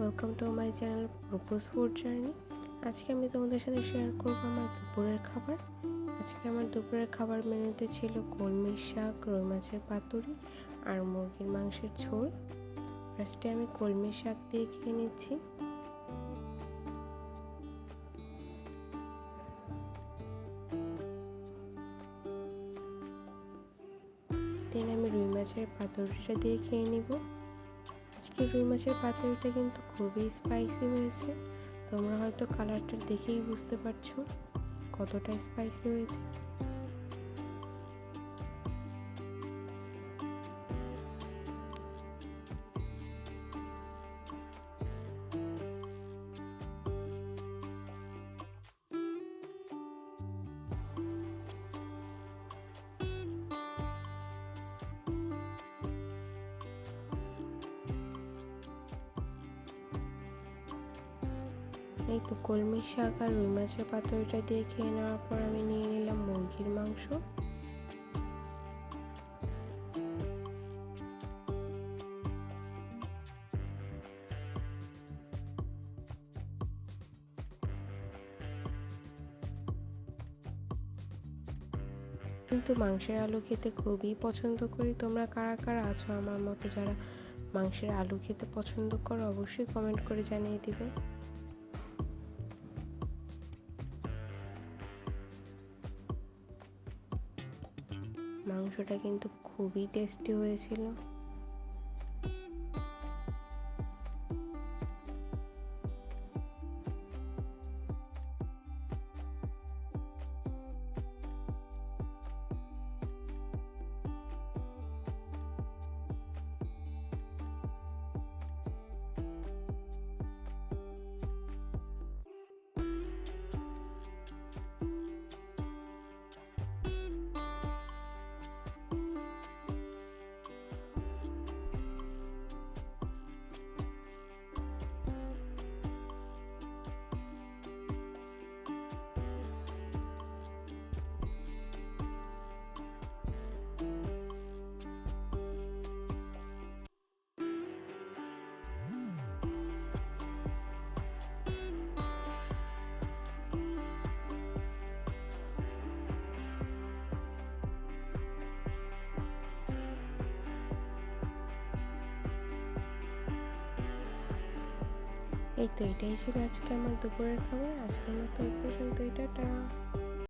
Welcome to my channel propose food journey. আজকে আমি তোমাদের সাথে শেয়ার করব আমার দুপুরের খাবার। আজকে আমার দুপুরের খাবার মেনুতে ছিল কলমির শাক, রুই মাছের পাতুরি আর মুরগির মাংসের ঝোল। ফার্স্টে আমি কলমির শাক দিয়ে খেয়ে নিচ্ছি। দেন আমি রুই মাছের পাতুরিটা দিয়ে খেয়ে নিব। আজকে রুই মাছের পাতুরিটা কিন্তু খুবই স্পাইসি হয়েছে। তোমরা হয়তো কালারটা দেখেই বুঝতে পারছো কতটা স্পাইসি হয়েছে। এই তো কলমির শাক আর রুই মাছের পাতুরিটা দিয়ে খেয়ে নেওয়ার পর আমি নিয়ে নিলাম মুরগির মাংস। কিন্তু মাংসের আলু খেতে খুবই পছন্দ করি। তোমরা কারা কারা আছো আমার মতো যারা মাংসের আলু খেতে পছন্দ করো, অবশ্যই কমেন্ট করে জানিয়ে দিবে। মাংসটা কিন্তু খুবই টেস্টি হয়েছিল। এই তো এটাই ছিল আজকে আমার দুপুরের খাবার। আজকের মতো এই পর্যন্ত, টাটা।